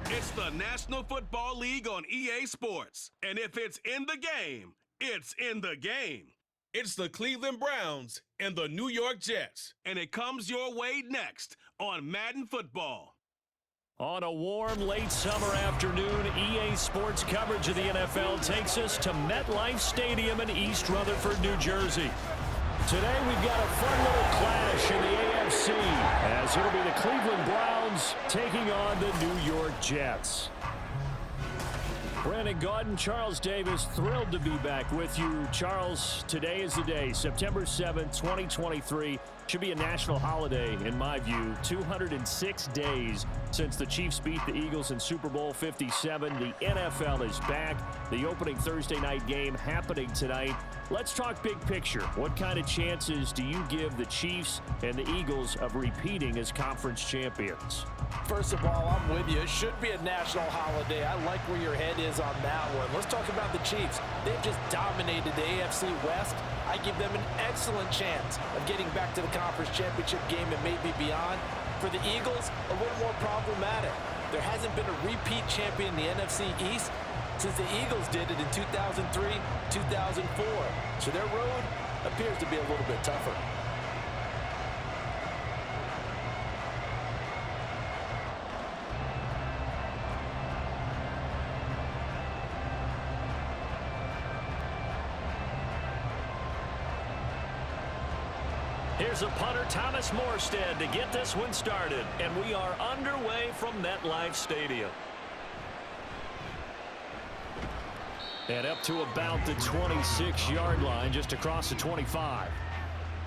It's the National Football League on EA Sports. And if it's in the game, it's in the game. It's the Cleveland Browns and the New York Jets. And it comes your way next on Madden Football. On a warm, late summer afternoon, EA Sports coverage of the NFL takes us to MetLife Stadium in East Rutherford, New Jersey. Today, we've got a fun little clash in the AFC, as it'll be the Cleveland Browns taking on the New York Jets. Brandon Gaudin, Charles Davis, thrilled to be back with you. Charles, today is the day, September 7th, 2023. Should be a national holiday, in my view. 206 days since the Chiefs beat the Eagles in Super Bowl 57. The NFL is back. The opening Thursday night game happening tonight. Let's talk big picture. What kind of chances do you give the Chiefs and the Eagles of repeating as conference champions? First of all, I'm with you. It should be a national holiday. I like where your head is on that one. Let's talk about the Chiefs. They've just dominated the AFC West. I give them an excellent chance of getting back to the conference championship game and maybe beyond. For the Eagles, a little more problematic. There hasn't been a repeat champion in the NFC East since the Eagles did it in 2003, 2004. So their road appears to be a little bit tougher. Here's a punter, Thomas Morstead, to get this one started. And we are underway from MetLife Stadium. And up to about the 26-yard line, just across the 25.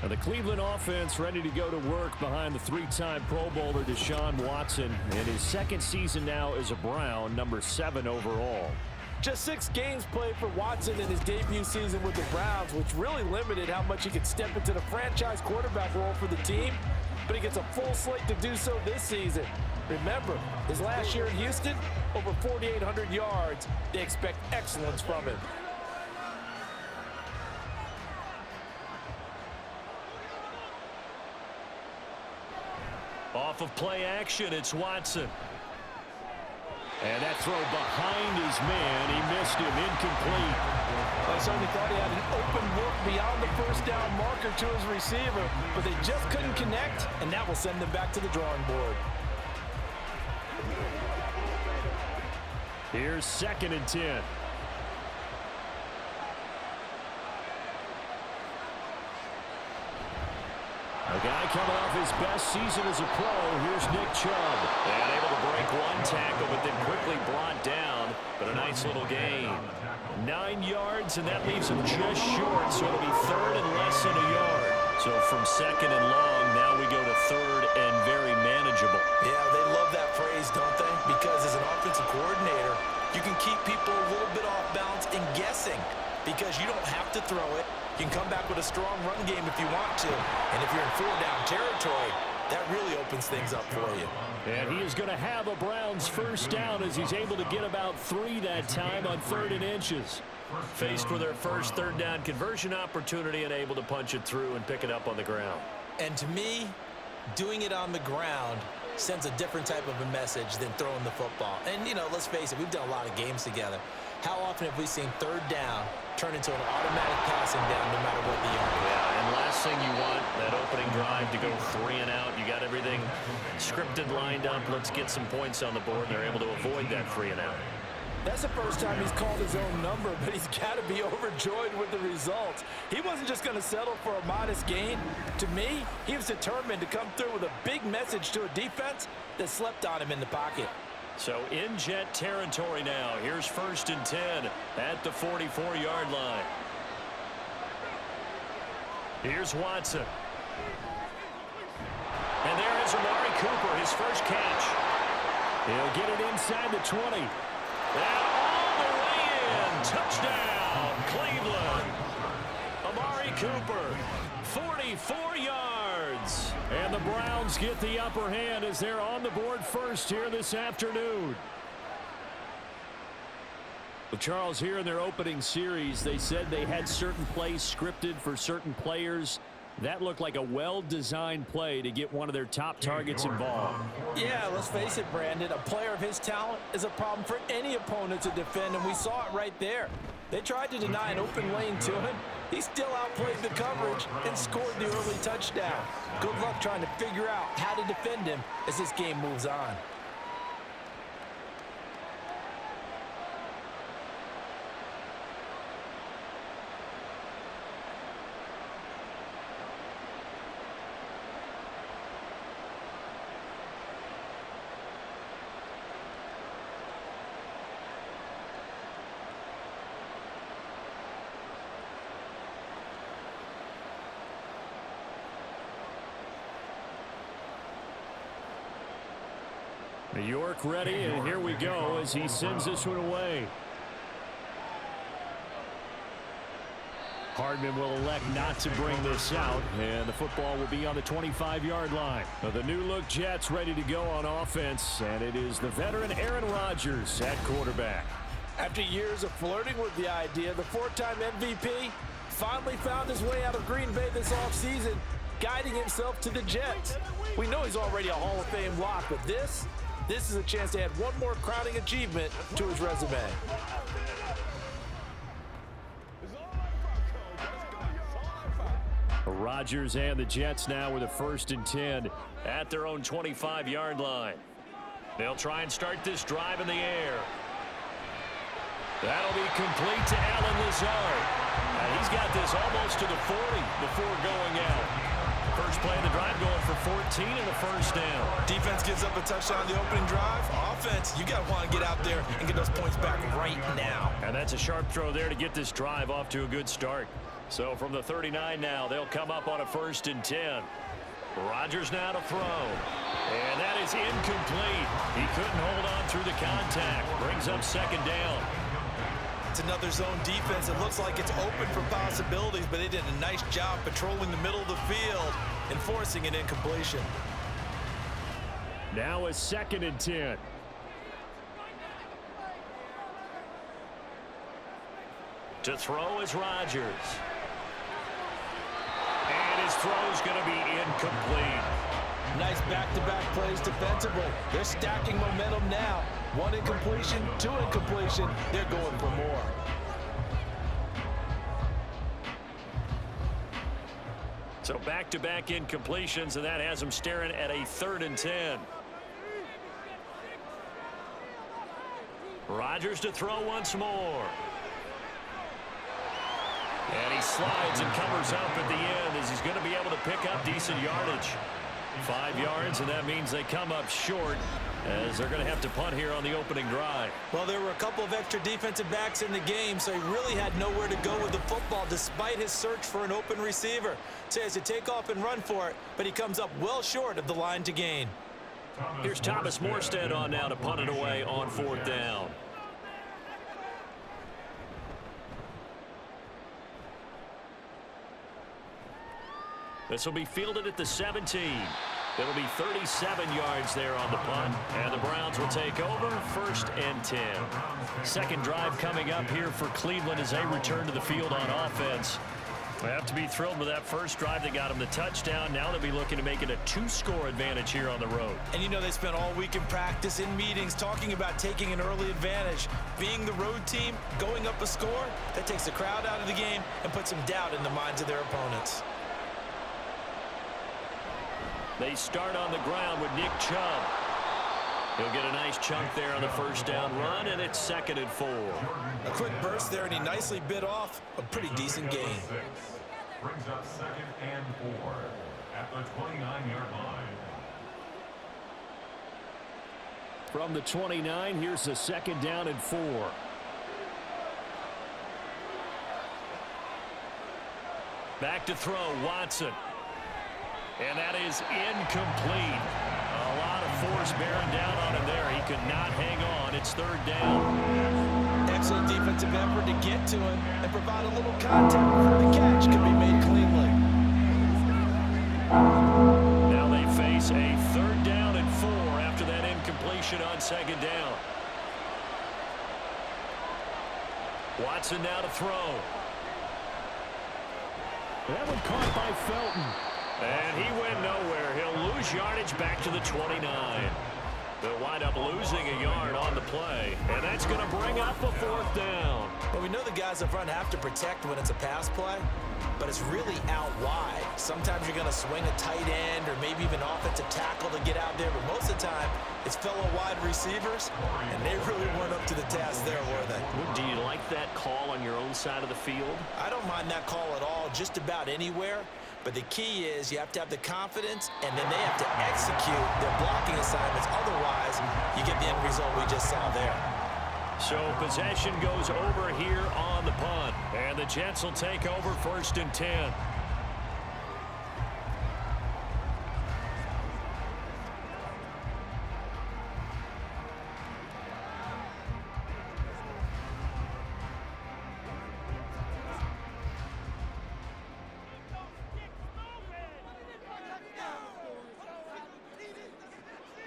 Now the Cleveland offense ready to go to work behind the three-time Pro Bowler Deshaun Watson in his second season now as a Brown, number 7 overall. Just 6 games played for Watson in his debut season with the Browns, which really limited how much he could step into the franchise quarterback role for the team. But he gets a full slate to do so this season. Remember, his last year in Houston, over 4,800 yards. They expect excellence from him. Off of play action, it's Watson. And that throw behind his man, he missed him, incomplete. I certainly thought he had an open look beyond the first down marker to his receiver, but they just couldn't connect, and that will send them back to the drawing board. Here's 2nd and 10. A guy coming off his best season as a pro. Here's Nick Chubb. And able to break one tackle, but then quickly brought down. But a nice little gain. 9 yards, and that leaves him just short. So it'll be 3rd and less than a yard. So from 2nd and long, now we go to 3rd and very manageable. Yeah, they love that phrase, don't they? Because as an offensive coordinator, you can keep people a little bit off balance and guessing. Because you don't have to throw it. You can come back with a strong run game if you want to. And if you're in 4-down territory, that really opens things up for you. And he is going to have a Browns first down as he's able to get about 3 that time on 3rd and inches. Faced with their first 3rd down conversion opportunity and able to punch it through and pick it up on the ground. And to me, doing it on the ground sends a different type of a message than throwing the football. And, you know, let's face it, we've done a lot of games together. How often have we seen 3rd down turn into an automatic passing down no matter what the yard is? Yeah, and last thing you want, that opening drive to go 3 and out. You got everything scripted, lined up. Let's get some points on the board, and they're able to avoid that 3 and out. That's the first time he's called his own number, but he's got to be overjoyed with the results. He wasn't just going to settle for a modest gain. To me, he was determined to come through with a big message to a defense that slept on him in the pocket. So in Jet territory now. Here's 1st and 10 at the 44-yard line. Here's Watson. And there is Amari Cooper, his first catch. He'll get it inside the 20. And all the way in. Touchdown, Cleveland. Amari Cooper, 44 yards. And the Browns get the upper hand as they're on the board first here this afternoon. Well, Charles, here in their opening series, they said they had certain plays scripted for certain players. That looked like a well-designed play to get one of their top targets involved. Yeah, let's face it, Brandon, a player of his talent is a problem for any opponent to defend, and we saw it right there. They tried to deny an open lane to him. He still outplayed the coverage and scored the early touchdown. Good luck trying to figure out how to defend him as this game moves on. New York ready, and here we go as he sends this one away. Hardman will elect not to bring this out, and the football will be on the 25-yard line. The new-look Jets ready to go on offense, and it is the veteran Aaron Rodgers at quarterback. After years of flirting with the idea, the four-time MVP finally found his way out of Green Bay this offseason, guiding himself to the Jets. We know he's already a Hall of Fame lock, but this is a chance to add one more crowning achievement to his resume. Rodgers and the Jets now with a 1st and 10 at their own 25-yard line. They'll try and start this drive in the air. That'll be complete to Allen Lazard. And he's got this almost to the 40 before going out. First play of the drive going for 14 and a 1st down. Defense gives up a touchdown on the opening drive. Offense, you got to want to get out there and get those points back right now. And that's a sharp throw there to get this drive off to a good start. So from the 39 now, they'll come up on a 1st and 10. Rodgers now to throw. And that is incomplete. He couldn't hold on through the contact. Brings up 2nd down. It's another zone defense. It looks like it's open for possibilities, but they did a nice job patrolling the middle of the field and forcing an incompletion. Now a 2nd and 10. To throw is Rodgers. And his throw's going to be incomplete. Nice back-to-back plays defensively. They're stacking momentum now. 1 incompletion, 2 incompletion. They're going for more. So back-to-back incompletions, and that has them staring at a 3rd and 10. Rodgers to throw once more. And he slides and covers up at the end as he's going to be able to pick up decent yardage. 5 yards, and that means they come up short as they're going to have to punt here on the opening drive. Well, there were a couple of extra defensive backs in the game, so he really had nowhere to go with the football despite his search for an open receiver. So he has to take off and run for it, but he comes up well short of the line to gain. Here's Thomas Morstead on now to punt it away on 4th down. This will be fielded at the 17. It'll be 37 yards there on the punt, and the Browns will take over 1st and 10. 2nd drive coming up here for Cleveland as they return to the field on offense. They have to be thrilled with that first drive that got them the touchdown. Now they'll be looking to make it a 2-score advantage here on the road. And you know they spent all week in practice, in meetings, talking about taking an early advantage. Being the road team, going up a score, that takes the crowd out of the game and puts some doubt in the minds of their opponents. They start on the ground with Nick Chubb. He'll get a nice chunk there on the 1st down run, and it's 2nd and 4. A quick burst there, and he nicely bit off a pretty decent gain. Brings up 2nd and 4 at the 29-yard line. From the 29, here's the 2nd down and 4. Back to throw, Watson. And that is incomplete. A lot of force bearing down on him there. He could not hang on. It's 3rd down. Excellent defensive effort to get to him and provide a little contact before the catch can be made cleanly. Now they face a 3rd down and 4 after that incompletion on 2nd down. Watson now to throw. That one caught by Felton. And he went nowhere. He'll lose yardage back to the 29. They'll wind up losing a yard on the play, and that's going to bring up a fourth down. Well, we know the guys up front have to protect when it's a pass play, but it's really out wide. Sometimes you're going to swing a tight end or maybe even offensive tackle to get out there, but most of the time it's fellow wide receivers, and they really weren't up to the task there, were they? Do you like that call on your own side of the field? I don't mind that call at all, just about anywhere. But the key is you have to have the confidence, and then they have to execute their blocking assignments. Otherwise, you get the end result we just saw there. So possession goes over here on the punt, and the Jets will take over 1st and 10.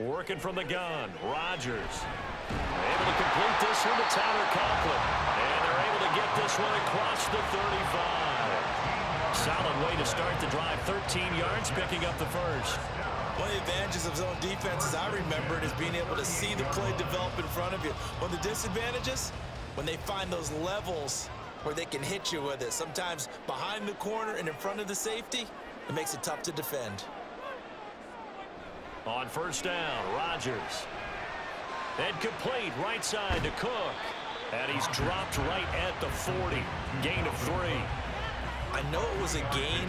Working from the gun, Rodgers. Able to complete this one to Tyler Conklin. And they're able to get this one across the 35. Solid way to start the drive. 13 yards, picking up the first. One of the advantages of zone defense, as I remember it, is being able to see the play develop in front of you. One of the disadvantages, when they find those levels where they can hit you with it. Sometimes behind the corner and in front of the safety, it makes it tough to defend. On 1st down, Rodgers. And complete right side to Cook. And he's dropped right at the 40. Gain of 3. I know it was a gain,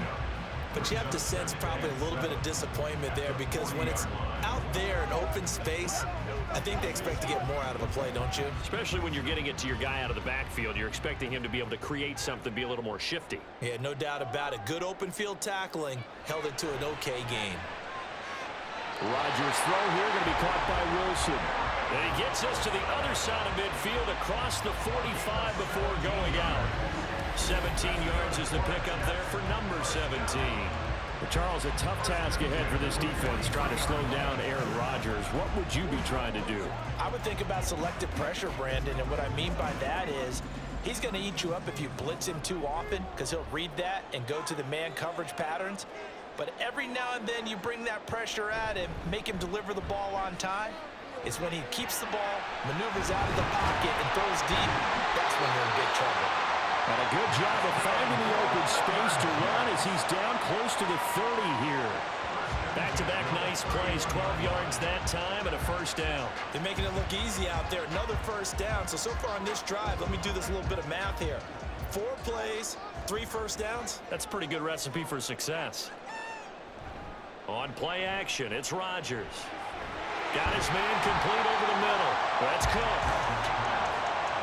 but you have to sense probably a little bit of disappointment there, because when it's out there in open space, I think they expect to get more out of a play, don't you? Especially when you're getting it to your guy out of the backfield. You're expecting him to be able to create something, be a little more shifty. Yeah, no doubt about it. Good open field tackling held it to an okay gain. Rodgers' throw here going to be caught by Wilson. And he gets us to the other side of midfield across the 45 before going out. 17 yards is the pickup there for number 17. Well, Charles, a tough task ahead for this defense, trying to slow down Aaron Rodgers. What would you be trying to do? I would think about selective pressure, Brandon, and what I mean by that is he's going to eat you up if you blitz him too often, because he'll read that and go to the man coverage patterns. But every now and then you bring that pressure at him, make him deliver the ball on time. It's when he keeps the ball, maneuvers out of the pocket, and throws deep. That's when you're in big trouble. And a good job of finding the open space to run as he's down close to the 30 here. Back-to-back nice plays, 12 yards that time, and a 1st down. They're making it look easy out there. Another 1st down. So far on this drive, let me do this little bit of math here. 4 plays, 3 1st downs. That's a pretty good recipe for success. On play action, it's Rodgers. Got his man complete over the middle. That's Cook.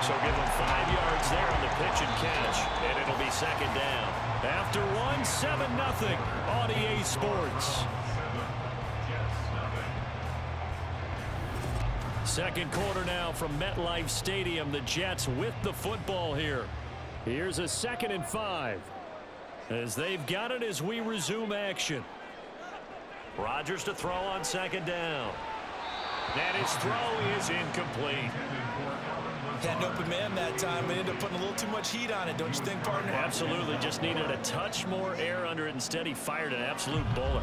So give him 5 yards there on the pitch and catch, and it'll be 2nd down. After 1, 7-0 on EA Sports. 2nd quarter now from MetLife Stadium. The Jets with the football here. Here's a 2nd and 5. As they've got it as we resume action. Rodgers to throw on 2nd down. And his throw is incomplete. Had an open man that time, but ended up putting a little too much heat on it, don't you think, partner? Absolutely. Just needed a touch more air under it. Instead, he fired an absolute bullet.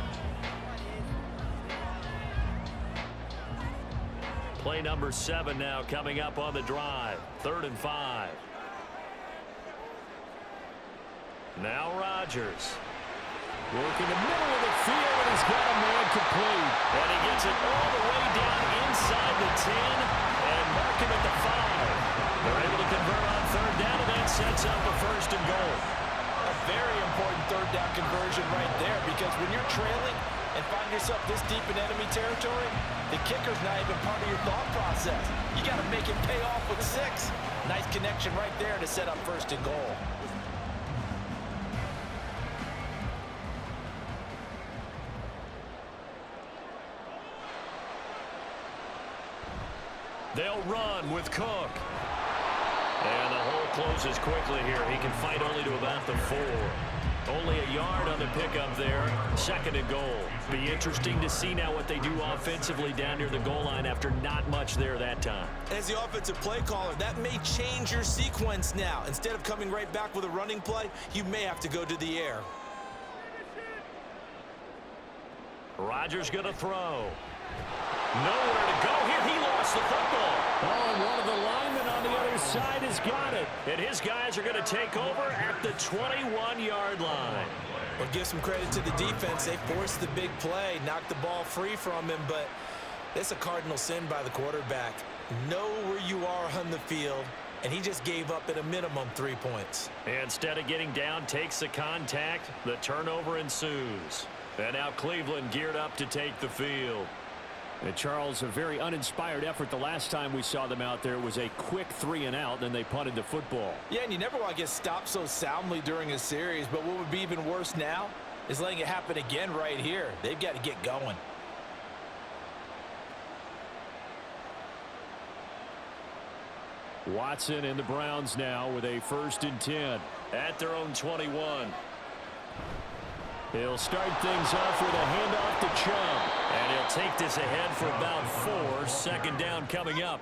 Play number 7 now coming up on the drive. 3rd and 5. Now Rodgers. Working the middle of the field, and he's got a man complete. And he gets it all the way down inside the 10 and mark him at the 5. They're able to convert on 3rd down, and that sets up a 1st and goal. A very important 3rd down conversion right there, because when you're trailing and find yourself this deep in enemy territory, the kicker's not even part of your thought process. You got to make it pay off with 6. Nice connection right there to set up 1st and goal. They'll run with Cook. And the hole closes quickly here. He can fight only to about the 4. Only a yard on the pickup there. 2nd and goal. Be interesting to see now what they do offensively down near the goal line after not much there that time. As the offensive play caller, that may change your sequence now. Instead of coming right back with a running play, you may have to go to the air. Rodgers going to throw. Nowhere to go here. He the football. Oh, and one of the linemen on the other side has got it. And his guys are going to take over at the 21-yard line. Well, give some credit to the defense. They forced the big play, knocked the ball free from him, but it's a cardinal sin by the quarterback. Know where you are on the field, and he just gave up at a minimum 3 points. Instead of getting down, takes the contact. The turnover ensues. And now Cleveland geared up to take the field. And Charles, a very uninspired effort. The last time we saw them out there was a quick 3-and-out, then they punted the football. Yeah, and you never want to get stopped so soundly during a series, but what would be even worse now is letting it happen again right here. They've got to get going. Watson and the Browns now with a 1st and 10 at their own 21. He'll start things off with a handoff to Chubb. And he'll take this ahead for about 4. 2nd down coming up.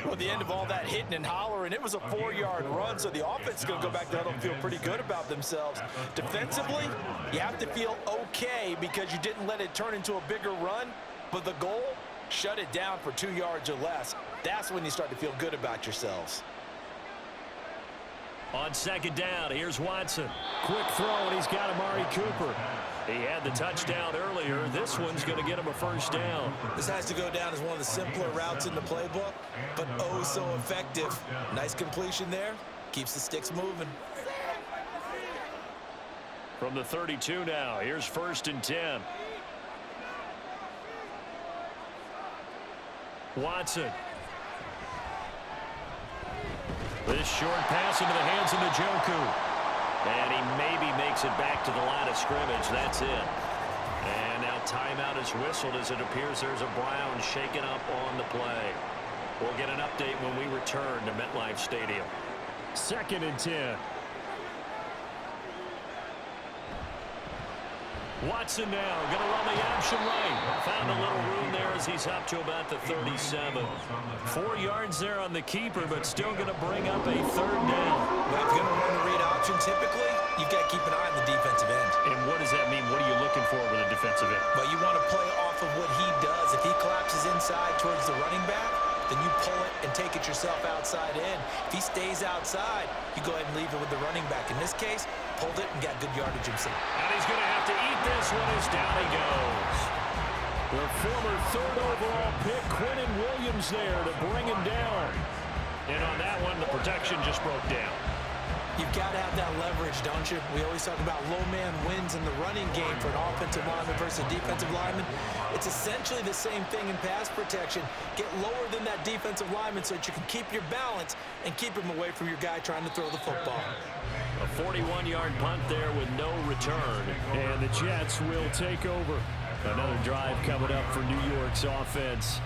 Well, the end of all that hitting and hollering, it was a 4-yard run, so the offense is going to go back to huddle and feel pretty good about themselves. Defensively, you have to feel okay because you didn't let it turn into a bigger run, but the goal, shut it down for 2 yards or less. That's when you start to feel good about yourselves. On 2nd down, here's Watson. Quick throw, and he's got Amari Cooper. He had the touchdown earlier. This one's going to get him a 1st down. This has to go down as one of the simpler routes in the playbook, but oh so effective. Nice completion there. Keeps the sticks moving. From the 32 now, here's 1st and 10. Watson. This short pass into the hands of Njoku. And he maybe makes it back to the line of scrimmage. That's it. And now timeout is whistled as it appears there's a Brown shaken up on the play. We'll get an update when we return to MetLife Stadium. 2nd and 10. Watson now going to run the option right. Found a little room there as he's up to about the 37. 4 yards there on the keeper, but still going to bring up a 3rd down. Well, if you're going to run the read option, typically, you've got to keep an eye on the defensive end. And what does that mean? What are you looking for with a defensive end? Well, you want to play off of what he does. If he collapses inside towards the running back, then you pull it and take it yourself outside in. If he stays outside, you go ahead and leave it with the running back. In this case, pulled it and got good yardage himself. And he's going to have to eat this one as down he goes. The former 3rd overall pick, Quinnen Williams there to bring him down. And on that one, the protection just broke down. You've got to have that leverage, don't you? We always talk about low man wins in the running game for an offensive lineman versus a defensive lineman. It's essentially the same thing in pass protection. Get lower than that defensive lineman so that you can keep your balance and keep him away from your guy trying to throw the football. A 41-yard punt there with no return. And the Jets will take over. Another drive coming up for New York's offense.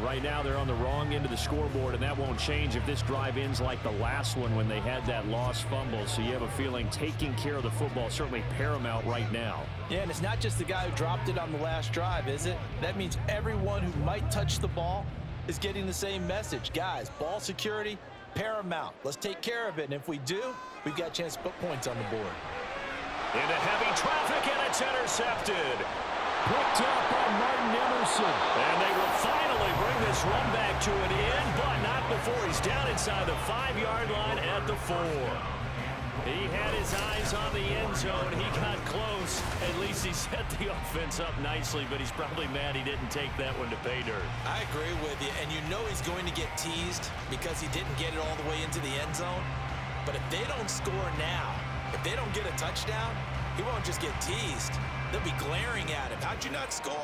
Right now they're on the wrong end of the scoreboard, and that won't change if this drive ends like the last one when they had that lost fumble. So you have a feeling taking care of the football is certainly paramount right now. Yeah, and it's not just the guy who dropped it on the last drive, is it? That means everyone who might touch the ball is getting the same message. Guys, ball security, paramount. Let's take care of it, and if we do, we've got a chance to put points on the board. Into heavy traffic, and it's intercepted. Picked up by Martin Emerson. And they will finally bring this run back to an end, but not before he's down inside the 5-yard line at the 4. He had his eyes on the end zone. He got close. At least he set the offense up nicely, but he's probably mad he didn't take that one to pay dirt. I agree with you, and you know he's going to get teased because he didn't get it all the way into the end zone. But if they don't score now, if they don't get a touchdown, he won't just get teased. They'll be glaring at him. How'd you not score?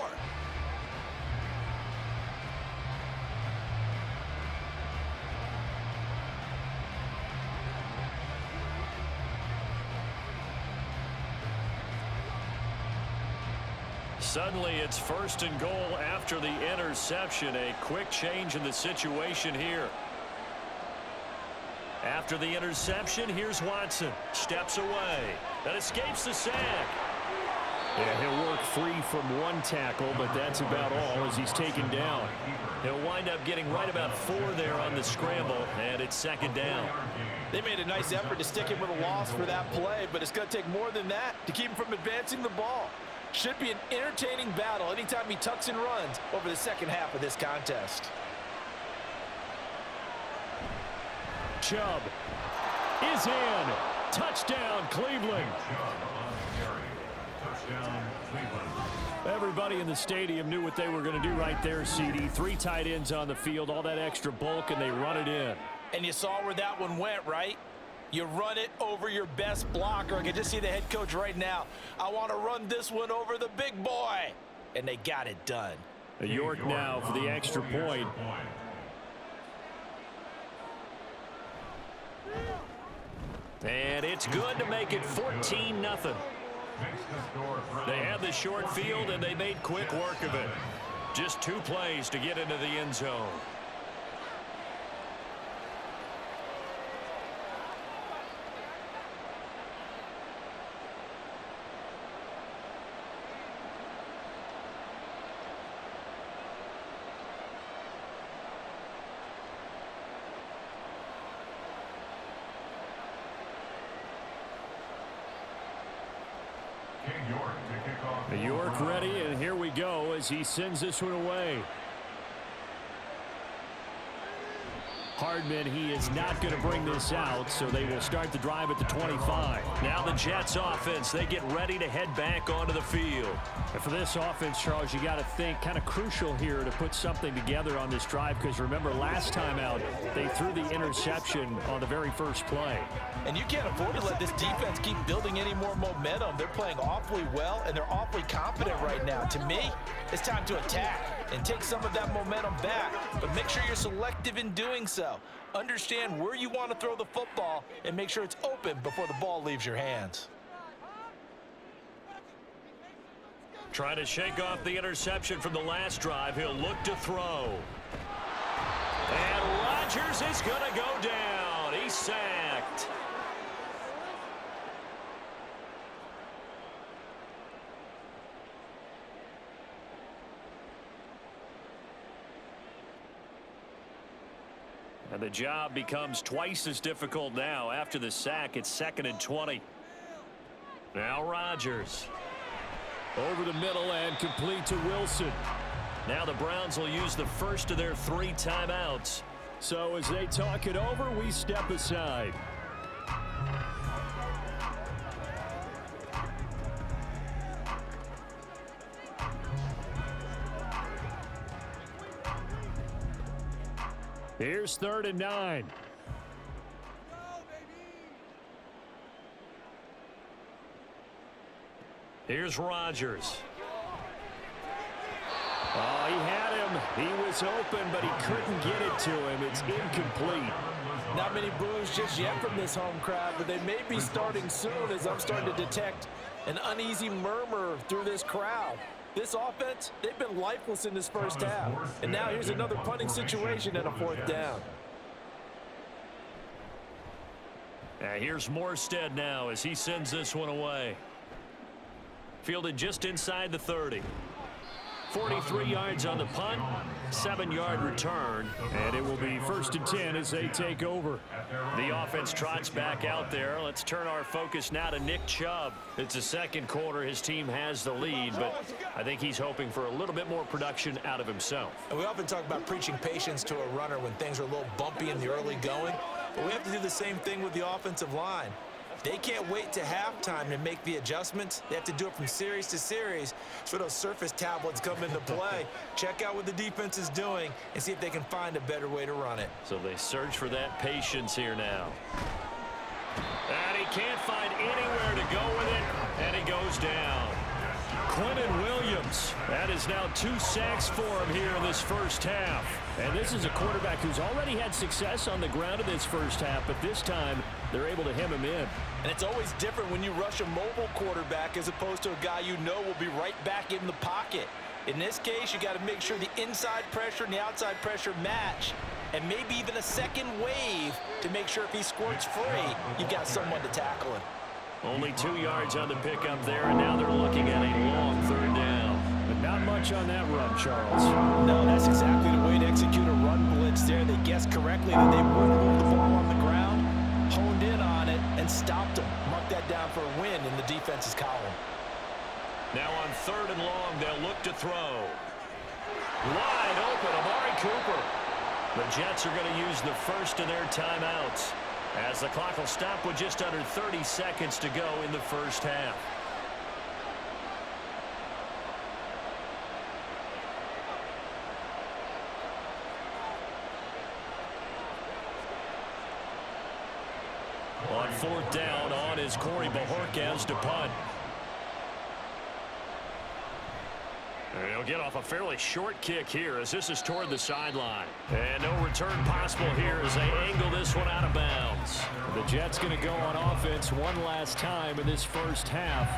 Suddenly it's 1st and goal after the interception. A quick change in the situation here. After the interception, here's Watson. Steps away. And escapes the sack. Yeah, he'll work free from one tackle, but that's about all as he's taken down. He'll wind up getting right about 4 there on the scramble, and it's 2nd down. They made a nice effort to stick him with a loss for that play, but it's going to take more than that to keep him from advancing the ball. Should be an entertaining battle anytime he tucks and runs over the second half of this contest. Chubb is in. Touchdown, Cleveland. Everybody in the stadium knew what they were going to do right there, CD. 3 tight ends on the field, all that extra bulk, and they run it in. And you saw where that one went, right? You run it over your best blocker. I can just see the head coach right now. I want to run this one over the big boy. And they got it done. York now for the extra point. And it's good to make it 14-0. They had the short field, and they made quick work of it. Just 2 plays to get into the end zone. York ready, and here we go as he sends this one away. Hardman, he is not going to bring this out, so they will start the drive at the 25. Now the Jets offense, they get ready to head back onto the field. And for this offense, Charles, you got to think kind of crucial here to put something together on this drive, because remember last time out, they threw the interception on the very first play. And you can't afford to let this defense keep building any more momentum. They're playing awfully well, and they're awfully confident right now. To me, it's time to attack and take some of that momentum back, but make sure you're selective in doing so. Understand where you want to throw the football and make sure it's open before the ball leaves your hands. Trying to shake off the interception from the last drive. He'll look to throw. And Rodgers is going to go down. He's sacked. And the job becomes twice as difficult now. After the sack, it's 2nd and 20. Now Rodgers. Over the middle and complete to Wilson. Now the Browns will use the first of their 3 timeouts. So as they talk it over, we step aside. Here's 3rd and 9. Here's Rodgers. Oh, he had him. He was open, but he couldn't get it to him. It's incomplete. Not many boos just yet from this home crowd, but they may be starting soon as I'm starting to detect an uneasy murmur through this crowd. This offense, they've been lifeless in this first half. And now here's another punting situation and a 4th down. Here's Morstead now as he sends this one away. Fielded just inside the 30. 43 yards on the punt, 7-yard return, and it will be 1st and 10 as they take over. The offense trots back out there. Let's turn our focus now to Nick Chubb. It's the 2nd quarter. His team has the lead, but I think he's hoping for a little bit more production out of himself. And we often talk about preaching patience to a runner when things are a little bumpy in the early going, but we have to do the same thing with the offensive line. They can't wait to halftime to make the adjustments. They have to do it from series to series so those surface tablets come into play. Check out what the defense is doing and see if they can find a better way to run it. So they search for that patience here now. And he can't find anywhere to go with it, and he goes down. Quentin Williams, that is now 2 sacks for him here in this first half. And this is a quarterback who's already had success on the ground in this first half, but this time they're able to hem him in. And it's always different when you rush a mobile quarterback as opposed to a guy you know will be right back in the pocket. In this case, you got to make sure the inside pressure and the outside pressure match, and maybe even a second wave to make sure if he squirts free, you've got someone to tackle him. Only 2 yards on the pickup there, and now they're looking at a long 3rd down. But not much on that run, Charles. No, that's exactly the way to execute a run blitz there. They guessed correctly that they wouldn't move the ball on the ground, honed in on it, and stopped them. Mark that down for a win in the defense's column. Now on 3rd and long, they'll look to throw. Wide open, Amari Cooper. The Jets are going to use the first of their timeouts, as the clock will stop with just under 30 seconds to go in the first half. On fourth down, on is Corey Bajorquez to punt. He'll get off a fairly short kick here as this is toward the sideline. And no return possible here as they angle this one out of bounds. The Jets going to go on offense one last time in this first half.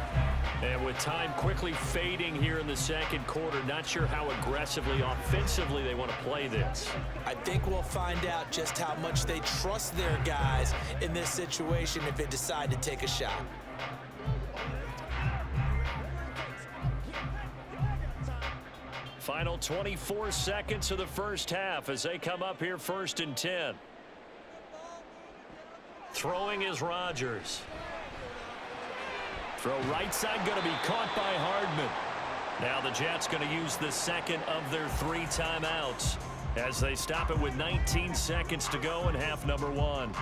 And with time quickly fading here in the second quarter, not sure how aggressively, offensively they want to play this. I think we'll find out just how much they trust their guys in this situation if they decide to take a shot. Final 24 seconds of the first half as they come up here 1st and 10. Throwing is Rodgers. Throw right side going to be caught by Hardman. Now the Jets going to use the second of their 3 timeouts as they stop it with 19 seconds to go in half number 1.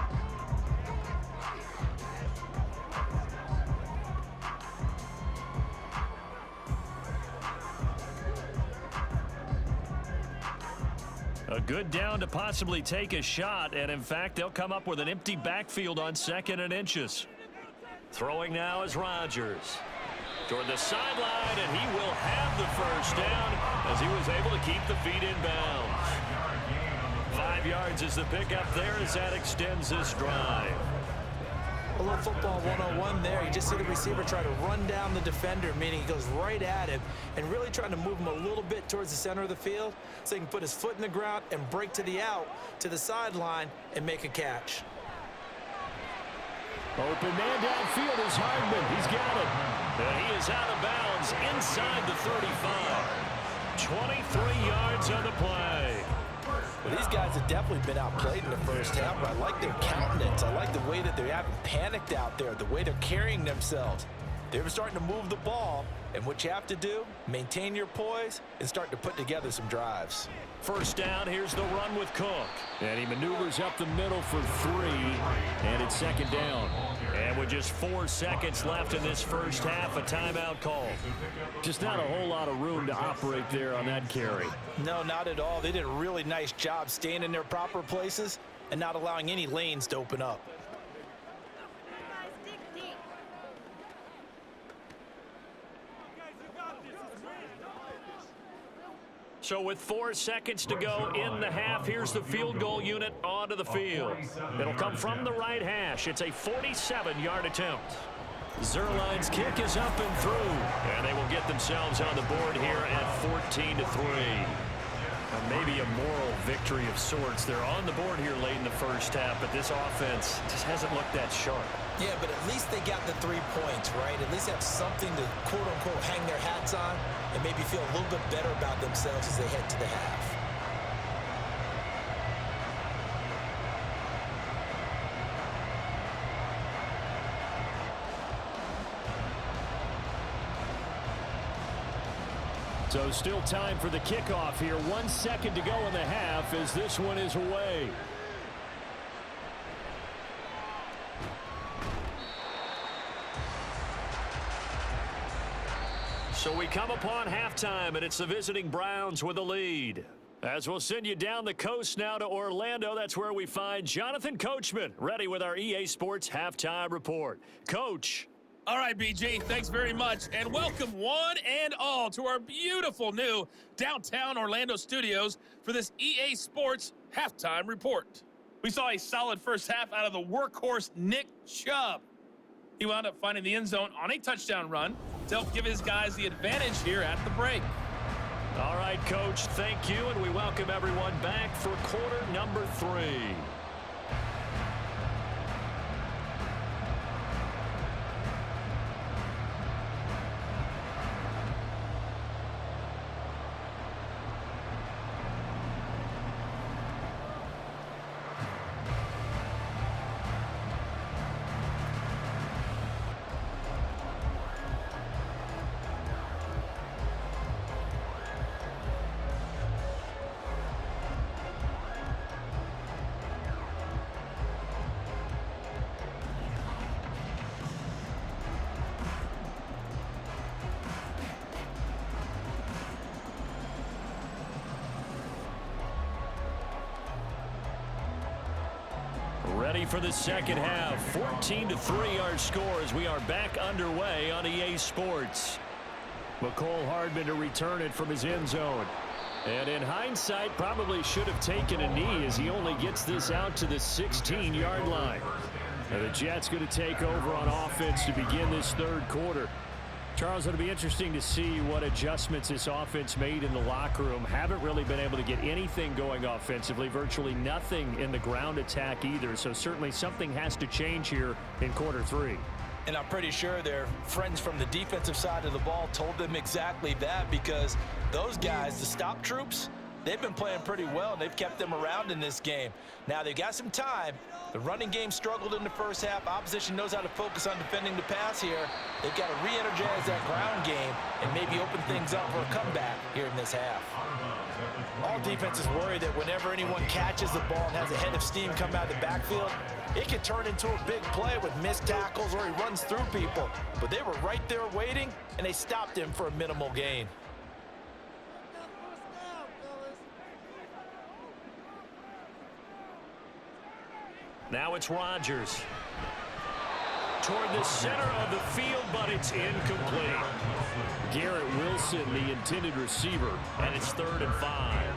A good down to possibly take a shot, and in fact, they'll come up with an empty backfield on 2nd and inches. Throwing now is Rodgers. Toward the sideline, and he will have the first down as he was able to keep the feet in bounds. 5 yards is the pickup there as that extends this drive. A little football 101 there. You just see the receiver try to run down the defender, meaning he goes right at him and really trying to move him a little bit towards the center of the field so he can put his foot in the ground and break to the out, to the sideline, and make a catch. Open man downfield is Hardman. He's got it. And he is out of bounds inside the 35. 23 yards on the play. Well, these guys have definitely been outplayed in the first half, but I like their countenance. I like the way that they haven't panicked out there, the way they're carrying themselves. They're starting to move the ball, and what you have to do, maintain your poise and start to put together some drives. First down, here's the run with Cook. And he maneuvers up the middle for 3, and it's 2nd down. And with just 4 seconds left in this first half, a timeout call. Just not a whole lot of room to operate there on that carry. No, not at all. They did a really nice job staying in their proper places and not allowing any lanes to open up. So with 4 seconds to go in the half, here's the field goal unit onto the field. It'll come from the right hash. It's a 47-yard attempt. Zerline's kick is up and through, and they will get themselves on the board here at 14-3. Maybe a moral victory of sorts. They're on the board here late in the first half, but this offense just hasn't looked that sharp. Yeah, but at least they got the 3 points, right? At least have something to, quote-unquote, hang their hats on and maybe feel a little bit better about themselves as they head to the half. So still time for the kickoff here. 1 second to go in the half as this one is away. So we come upon halftime, and it's the visiting Browns with a lead. As we'll send you down the coast now to Orlando, that's where we find Jonathan Coachman, ready with our EA Sports Halftime Report. Coach. All right, BG, thanks very much, and welcome one and all to our beautiful new downtown Orlando studios for this EA Sports Halftime Report. We saw a solid first half out of the workhorse Nick Chubb. He wound up finding the end zone on a touchdown run to help give his guys the advantage here at the break. All right, Coach, thank you, and we welcome everyone back for quarter number 3. for the second half. 14-3 our score as we are back underway on EA Sports. McCole Hardman to return it from his end zone. And in hindsight, probably should have taken a knee as he only gets this out to the 16-yard line. And the Jets going to take over on offense to begin this third quarter. Charles, it'll be interesting to see what adjustments this offense made in the locker room. Haven't really been able to get anything going offensively, virtually nothing in the ground attack either. So certainly something has to change here in quarter three. And I'm pretty sure their friends from the defensive side of the ball told them exactly that, because those guys, the stop troops, they've been playing pretty well, and they've kept them around in this game. Now, they've got some time. The running game struggled in the first half. Opposition knows how to focus on defending the pass here. They've got to re-energize that ground game and maybe open things up for a comeback here in this half. All defenses worry that whenever anyone catches the ball and has a head of steam come out of the backfield, it can turn into a big play with missed tackles or he runs through people. But they were right there waiting, and they stopped him for a minimal gain. Now it's Rodgers. Toward the center of the field, but it's incomplete. Garrett Wilson, the intended receiver, and it's 3rd and 5.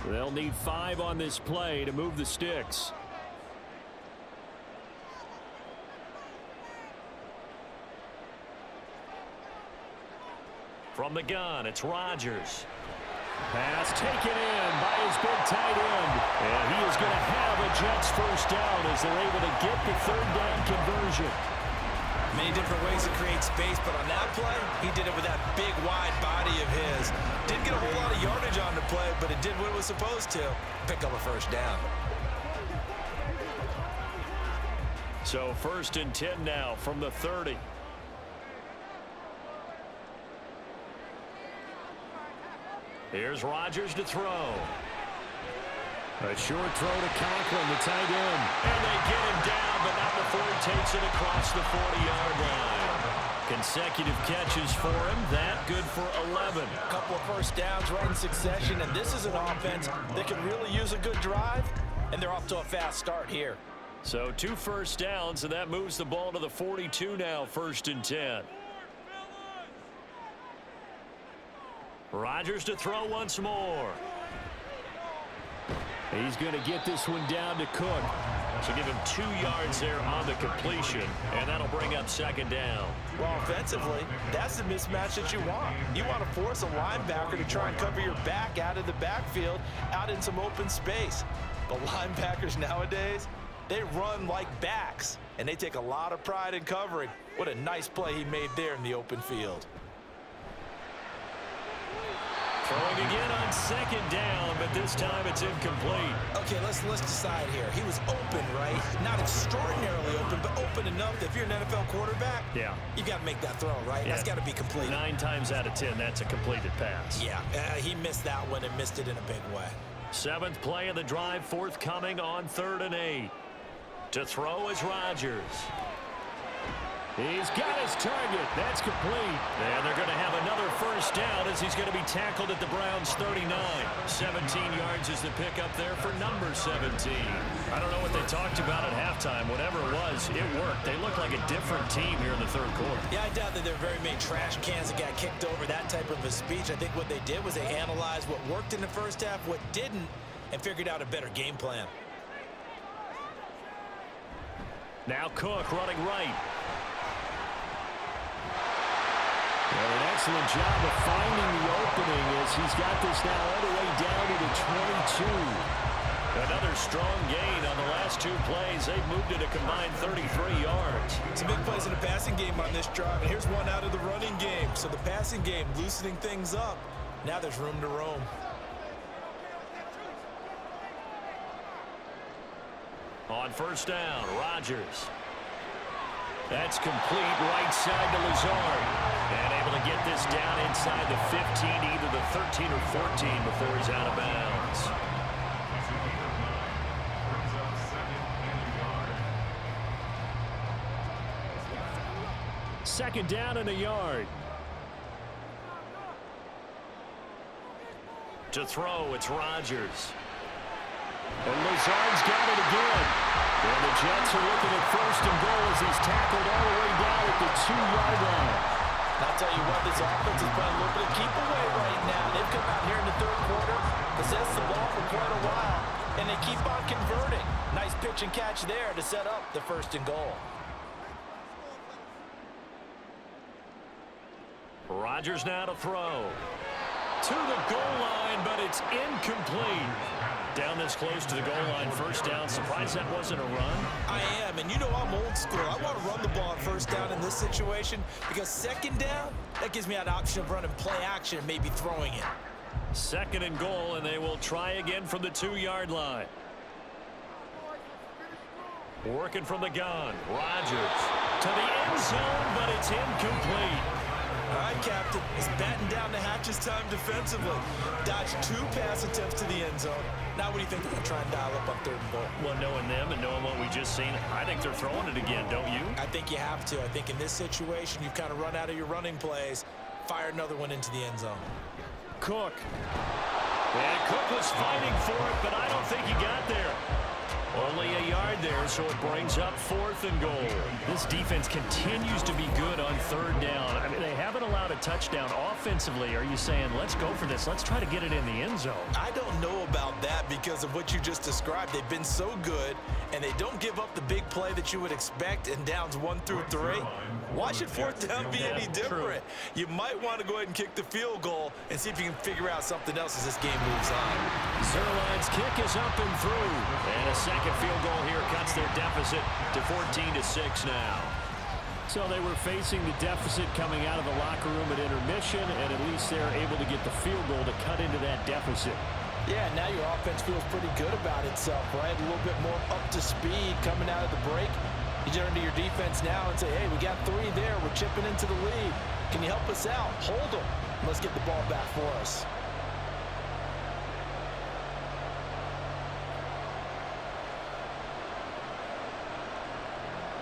They'll need 5 on this play to move the sticks. From the gun, it's Rodgers. Pass taken in by his big tight end. And he is going to have a Jets first down as they're able to get the 3rd down conversion. Many different ways to create space, but on that play, he did it with that big, wide body of his. Didn't get a whole lot of yardage on the play, but it did what it was supposed to. Pick up a first down. So 1st and 10 now from the 30. Here's Rodgers to throw. A short throw to Conklin, the tight end. And they get him down, but not before he takes it across the 40-yard line. Consecutive catches for him. That good for 11. A couple of first downs right in succession, and this is an offense that can really use a good drive, and they're off to a fast start here. So 2 first downs, and that moves the ball to the 42 now, 1st and 10. Rodgers to throw once more. He's going to get this one down to Cook. So give him 2 yards there on the completion, and that'll bring up 2nd down. Well, offensively, that's the mismatch that you want. You want to force a linebacker to try and cover your back out of the backfield, out in some open space. But linebackers nowadays, they run like backs, and they take a lot of pride in covering. What a nice play he made there in the open field. Throwing again on 2nd down, but this time it's incomplete. Okay, let's decide here. He was open, right? Not extraordinarily open, but open enough that if you're an NFL quarterback, you got to make that throw, right? Yeah. That's got to be complete. 9 times out of 10, that's a completed pass. Yeah, he missed that one and missed it in a big way. 7th play of the drive, forthcoming on 3rd and 8. To throw is Rodgers. He's got his target. That's complete. And they're going to have another first down as he's going to be tackled at the Browns' 39. 17 yards is the pickup there for number 17. I don't know what they talked about at halftime. Whatever it was, it worked. They look like a different team here in the 3rd quarter. Yeah, I doubt that there are very many trash cans that got kicked over, that type of a speech. I think what they did was they analyzed what worked in the first half, what didn't, and figured out a better game plan. Now Cook running right. And an excellent job of finding the opening as he's got this now all the way down to the 22. Another strong gain on the last 2 plays. They've moved it a combined 33 yards. Some big plays in the passing game on this drive, and here's one out of the running game. So the passing game loosening things up. Now there's room to roam. On 1st down, Rodgers. That's complete right side to Lazard. And able to get this down inside the 15, either the 13 or 14 before he's out of bounds. Second down and a yard. To throw, it's Rodgers. And Lazard's got it again. And the Jets are looking at first and goal as he's tackled all the way down at the 2-yard line. I'll tell you what, this offense is playing a little bit of keep away right now. They've come out here in the third quarter, possessed the ball for quite a while, and they keep on converting. Nice pitch and catch there to set up the first and goal. Rodgers now to throw. To the goal line, but it's incomplete. Down this close to the goal line, first down. Surprised that wasn't a run? I am, and you know I'm old school. I want to run the ball on first down in this situation because second down, that gives me an option of running play action and maybe throwing it. Second and goal, and they will try again from the 2-yard line. Working from the gun, Rodgers to the end zone, but it's incomplete. All right, Captain, he's batting down the hatches time defensively. Dodged 2 pass attempts to the end zone. Now what do you think they're going to try and dial up on third and goal? Well, knowing them and knowing what we just seen, I think they're throwing it again, don't you? I think you have to. I think in this situation, you've kind of run out of your running plays. Fire another one into the end zone. Cook. And Cook was fighting for it, but I don't think he got there. Only a yard there, so it brings up fourth and goal. This defense continues to be good on third down. I mean, they haven't allowed a touchdown offensively. Are you saying, let's go for this? Let's try to get it in the end zone. I don't know about that because of what you just described. They've been so good, and they don't give up the big play that you would expect in downs 1 through 3. Why should fourth down be any different? You might want to go ahead and kick the field goal and see if you can figure out something else as this game moves on. Zerline's kick is up and through. And a second field goal here cuts their deficit to 14-6 now. So they were facing the deficit coming out of the locker room at intermission, and at least they're able to get the field goal to cut into that deficit. Yeah, now your offense feels pretty good about itself, right? A little bit more up to speed coming out of the break. You turn to your defense now and say, hey, we got 3 there. We're chipping into the lead. Can you help us out? Hold them. Let's get the ball back for us.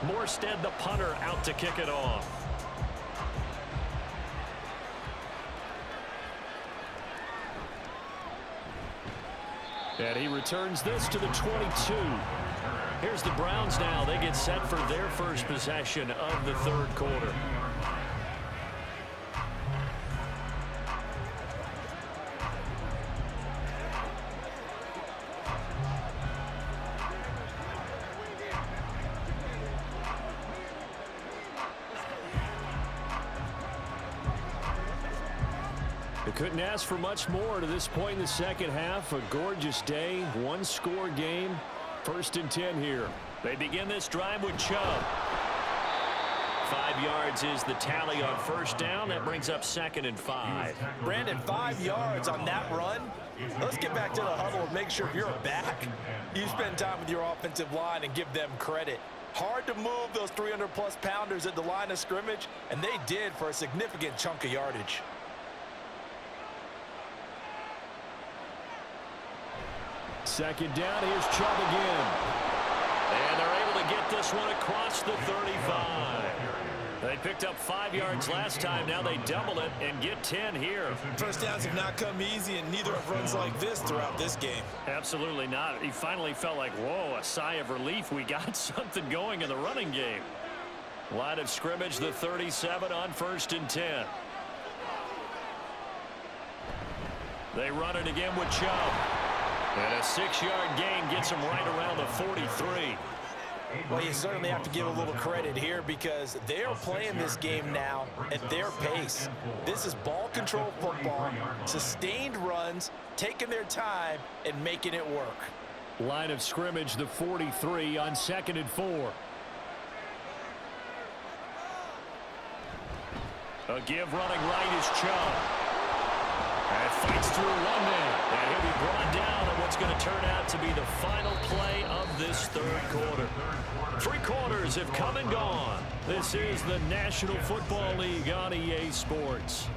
Morstead, the punter, out to kick it off. And he returns this to the 22. Here's the Browns now. They get set for their first possession of the third quarter. They couldn't ask for much more to this point in the second half. A gorgeous day, 1-score game. First and 10 here. They begin this drive with Chubb. 5 yards is the tally on first down. That brings up second and 5. Brandon, 5 yards on that run. Let's get back to the huddle and make sure if you're a back, you spend time with your offensive line and give them credit. Hard to move those 300-plus pounders at the line of scrimmage, and they did for a significant chunk of yardage. Second down, here's Chubb again. And they're able to get this one across the 35. They picked up 5 yards last time. Now they double it and get 10 here. First downs have not come easy, and neither have runs like this throughout this game. Absolutely not. He finally felt like, whoa, a sigh of relief. We got something going in the running game. Line of scrimmage, the 37 on first and 10. They run it again with Chubb. And a 6-yard gain gets him right around the 43. Well, you certainly have to give a little credit here because they're playing this game now at their pace. This is ball control football, sustained runs, taking their time, and making it work. Line of scrimmage, the 43 on second and 4. A give running right is Chubb. And fights through one man. And he'll be brought down on what's going to turn out to be the final play of this third quarter. 3 quarters have come and gone. This is the National Football League on EA Sports.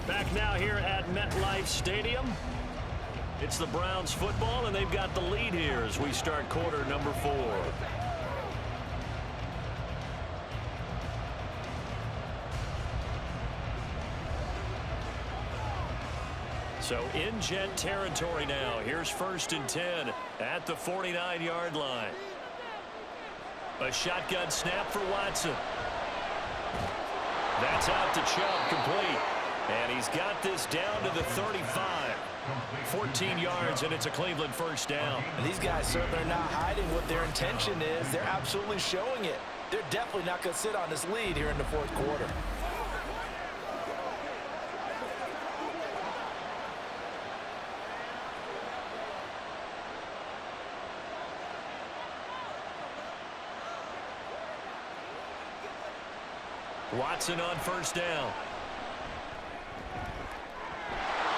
Back now here at MetLife Stadium. It's the Browns football, and they've got the lead here as we start quarter number 4. So in Jet territory now. Here's 1st and 10 at the 49-yard line. A shotgun snap for Watson. That's out to Chubb, complete. And he's got this down to the 35. 14 yards, and it's a Cleveland first down. And these guys certainly are not hiding what their intention is. They're absolutely showing it. They're definitely not going to sit on this lead here in the 4th quarter. Watson on 1st down.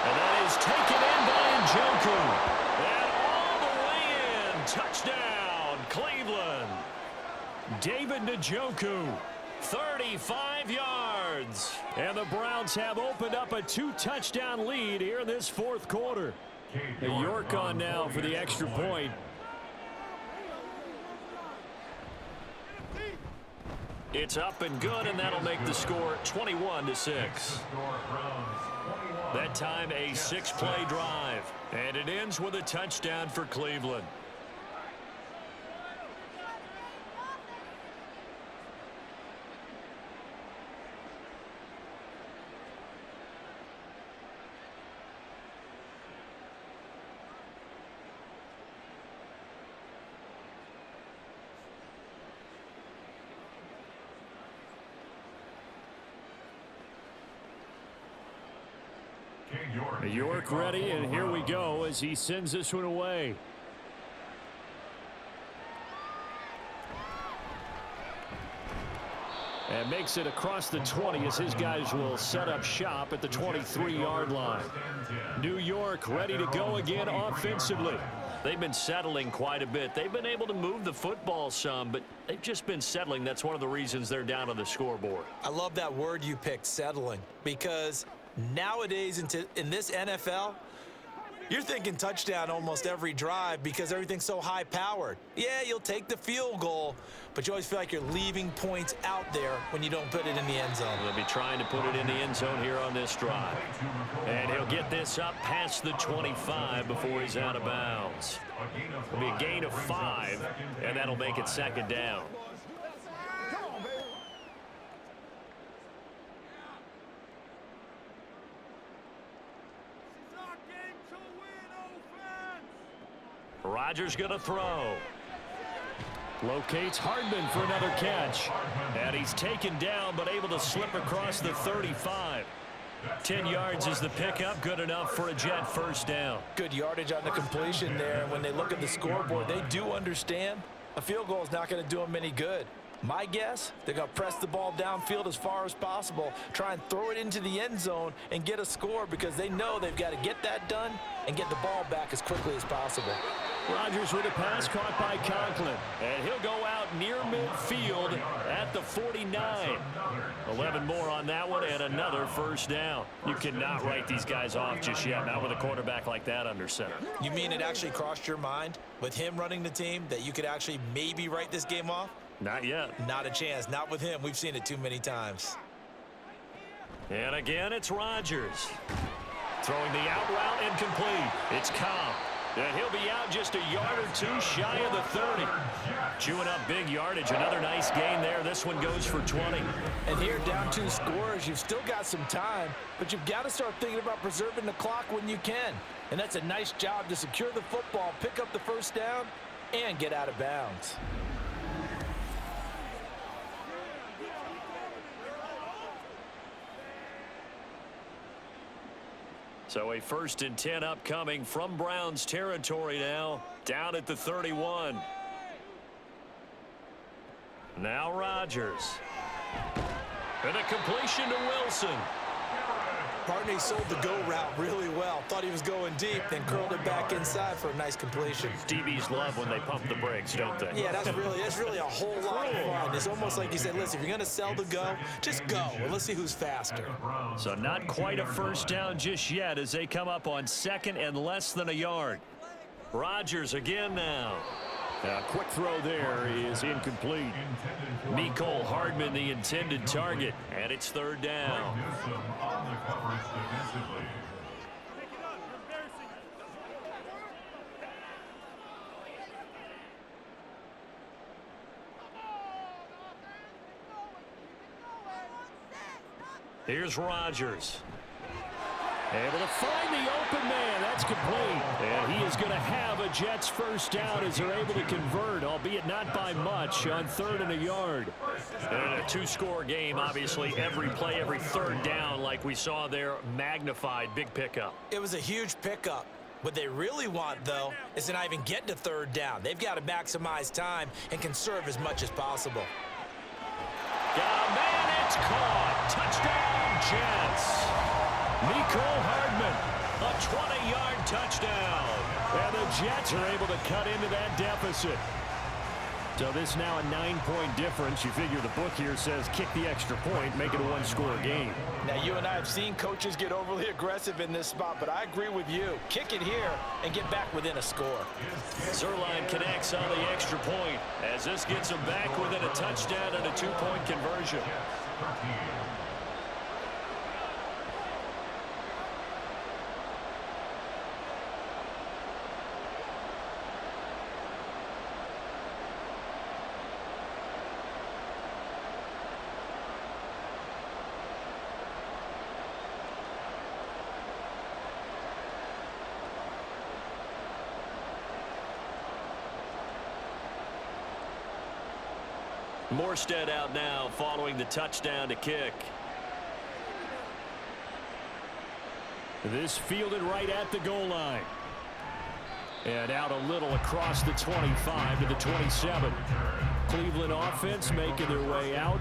And that is taken in by Njoku. And all the way in. Touchdown, Cleveland. David Njoku, 35 yards. And the Browns have opened up a 2-touchdown lead here in this 4th quarter. York on now for the extra point. It's up and good, and that'll make the score 21-6. That time a 6-play drive, and it ends with a touchdown for Cleveland. York ready, and here we go as he sends this one away. And makes it across the 20 as his guys will set up shop at the 23-yard line. New York ready to go again offensively. They've been settling quite a bit. They've been able to move the football some, but they've just been settling. That's one of the reasons they're down on the scoreboard. I love that word you picked, settling, because nowadays in this NFL, you're thinking touchdown almost every drive because everything's so high-powered. Yeah, you'll take the field goal, but you always feel like you're leaving points out there when you don't put it in the end zone. They'll be trying to put it in the end zone here on this drive. And he'll get this up past the 25 before he's out of bounds. It'll be a gain of 5, and that'll make it 2nd down. Rodgers going to throw. Locates Hardman for another catch. And he's taken down, but able to slip across the 35. 10 yards is the pickup. Good enough for a Jet first down. Good yardage on the completion there. And when they look at the scoreboard, they do understand a field goal is not going to do them any good. My guess, they're going to press the ball downfield as far as possible, try and throw it into the end zone and get a score because they know they've got to get that done and get the ball back as quickly as possible. Rodgers with a pass caught by Conklin. And he'll go out near midfield at the 49. 11 more on that one and another first down. You cannot write these guys off just yet, not with a quarterback like that under center. You mean it actually crossed your mind with him running the team that you could actually maybe write this game off? Not yet. Not a chance. Not with him. We've seen it too many times. And again, it's Rodgers. Throwing the out route incomplete. It's Cobb. And he'll be out just a yard or two shy of the 30. Chewing up big yardage. Another nice gain there. This one goes for 20. And here, down 2 scores, you've still got some time, but you've got to start thinking about preserving the clock when you can. And that's a nice job to secure the football, pick up the first down, and get out of bounds. So a 1st and 10 upcoming from Browns territory now, down at the 31. Now Rodgers. And a completion to Wilson. Partney sold the go route really well. Thought he was going deep, then curled it back inside for a nice completion. DBs love when they pump the brakes, don't they? Yeah, that's really a whole lot of fun. It's almost like you said, listen, if you're going to sell the go, just go. And let's see who's faster. So not quite a first down just yet as they come up on 2nd and less than a yard. Rodgers again now. A quick throw there is incomplete. Mecole Hardman the intended target, and it's 3rd down. Here's Rodgers. Able to find the open man. That's complete. And he is going to have a Jets first down as they're able to convert, albeit not by much, on 3rd and a yard. And in a two-score game, obviously, every play, every third down, like we saw there, magnified. Big pickup. It was a huge pickup. What they really want, though, is to not even get to 3rd down. They've got to maximize time and conserve as much as possible. Man, it's caught. Touchdown, Jets. Nico Hardman, a 20-yard touchdown. And the Jets are able to cut into that deficit. So this now a 9-point difference. You figure the book here says kick the extra point, make it a one-score game. Now, you and I have seen coaches get overly aggressive in this spot, but I agree with you. Kick it here and get back within a score. Zerline connects on the extra point as this gets him back within a touchdown and a 2-point conversion. Morstead out now following the touchdown to kick. This fielded right at the goal line. And out a little across the 25 to the 27. Cleveland offense making their way out.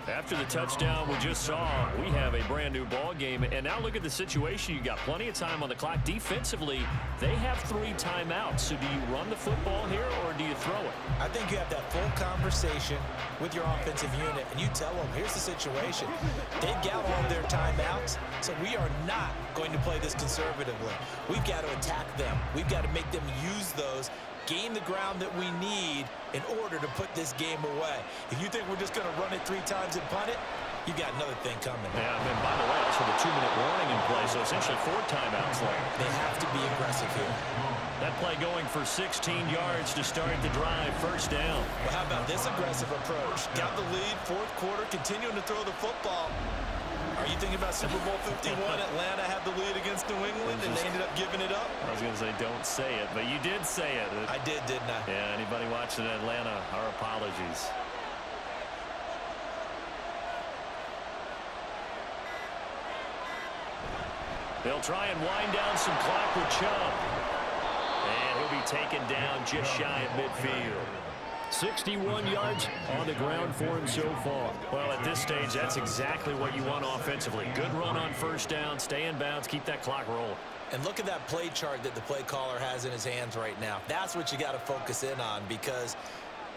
After the touchdown we just saw, we have a brand new ball game. And now look at the situation. You got plenty of time on the clock. Defensively, they have 3 timeouts. So do you run the football here or do you throw it? I think you have that full conversation with your offensive unit, and you tell them, here's the situation. They've got all their timeouts, so we are not going to play this conservatively. We've got to attack them. We've got to make them use those, gain the ground that we need in order to put this game away. If you think we're just going to run it 3 times and punt it, you've got another thing coming. Yeah, and by the way, also the 2-minute warning in play, so essentially 4 timeouts left. They have to be aggressive here. That play going for 16 yards to start the drive, first down. Well, how about this aggressive approach? Got the lead, 4th quarter, continuing to throw the football. Are you thinking about Super Bowl 51? Atlanta had the lead against New England, and they ended up giving it up? I was going to say, don't say it, but you did say it. I did, didn't I? Yeah, anybody watching Atlanta, our apologies. They'll try and wind down some clock with Chubb. And he'll be taken down just shy of midfield. 61 yards on the ground for him so far. Well, at this stage, that's exactly what you want offensively. Good run on first down, stay in bounds, keep that clock rolling. And look at that play chart that the play caller has in his hands right now. That's what you got to focus in on, because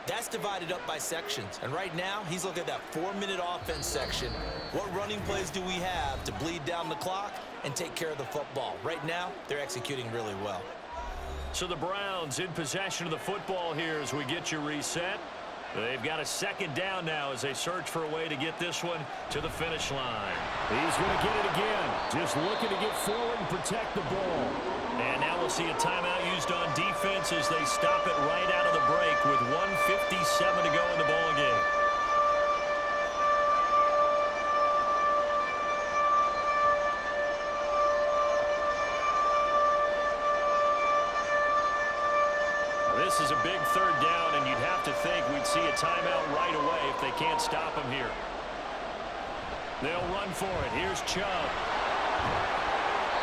that's divided up by sections. And right now, he's looking at that 4-minute offense section. What running plays do we have to bleed down the clock and take care of the football? Right now, they're executing really well. So the Browns in possession of the football here as we get you reset. They've got a second down now as they search for a way to get this one to the finish line. He's going to get it again. Just looking to get forward and protect the ball. And now we'll see a timeout used on defense as they stop it right out of the break with 1:57 to go in the ball game. This is a big 3rd down, and you'd have to think we'd see a timeout right away if they can't stop him here. They'll run for it. Here's Chubb.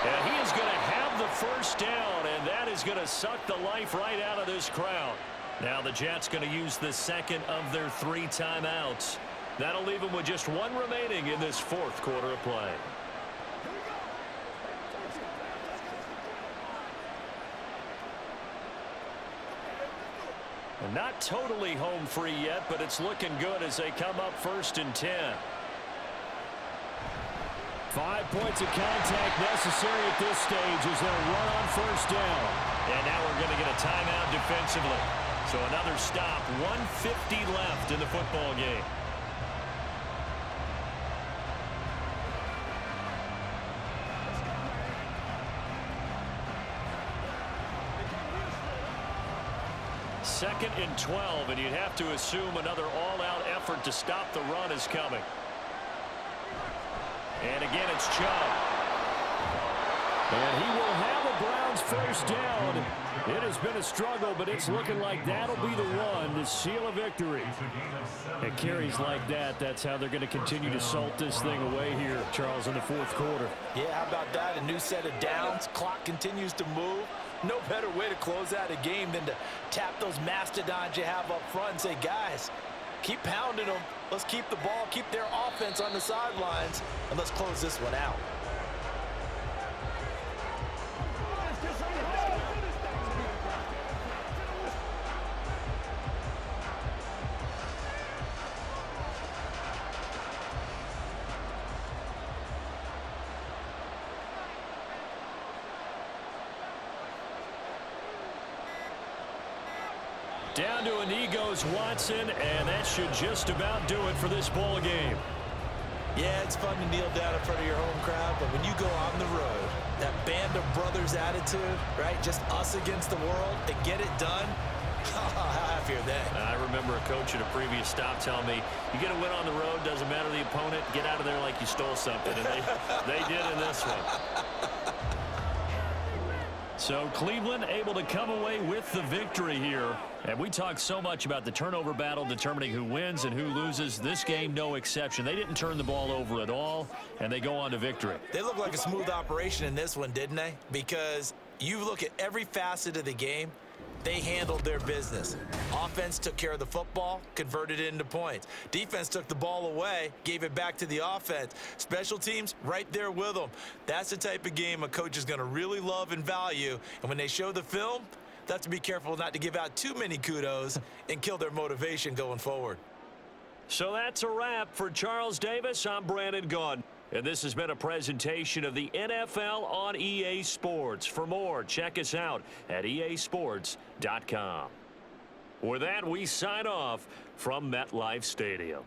And he is going to have the first down, and that is going to suck the life right out of this crowd. Now the Jets going to use the second of their 3 timeouts. That'll leave them with just 1 remaining in this 4th quarter of play. Not totally home free yet, but it's looking good as they come up 1st and 10. 5 points of contact necessary at this stage as they'll run on 1st down. And now we're going to get a timeout defensively. So another stop, 1:50 left in the football game. Second and 12, and you'd have to assume another all-out effort to stop the run is coming. And again, it's Chubb. And he will have a Browns first down. It has been a struggle, but it's looking like that'll be the one to seal a victory. It carries like that. That's how they're going to continue to salt this thing away here, Charles, in the fourth quarter. Yeah, how about that? A new set of downs. Clock continues to move. No better way to close out a game than to tap those mastodons you have up front and say, guys, keep pounding them. Let's keep the ball, keep their offense on the sidelines, and let's close this one out. Down to a knee goes Watson, and that should just about do it for this ball game. Yeah, it's fun to kneel down in front of your home crowd, but when you go on the road, that band of brothers attitude, right? Just us against the world and get it done. How happy are they? I remember a coach at a previous stop telling me, you get a win on the road, doesn't matter the opponent, get out of there like you stole something. And they did in this one. So Cleveland able to come away with the victory here. And we talked so much about the turnover battle determining who wins and who loses. This game, no exception. They didn't turn the ball over at all, and they go on to victory. They look like a smooth operation in this one, didn't they? Because you look at every facet of the game, they handled their business. Offense took care of the football, converted it into points. Defense took the ball away, gave it back to the offense. Special teams, right there with them. That's the type of game a coach is going to really love and value. And when they show the film, they have to be careful not to give out too many kudos and kill their motivation going forward. So that's a wrap for Charles Davis. I'm Brandon Gaudin. And this has been a presentation of the NFL on EA Sports. For more, check us out at easports.com. With that, we sign off from MetLife Stadium.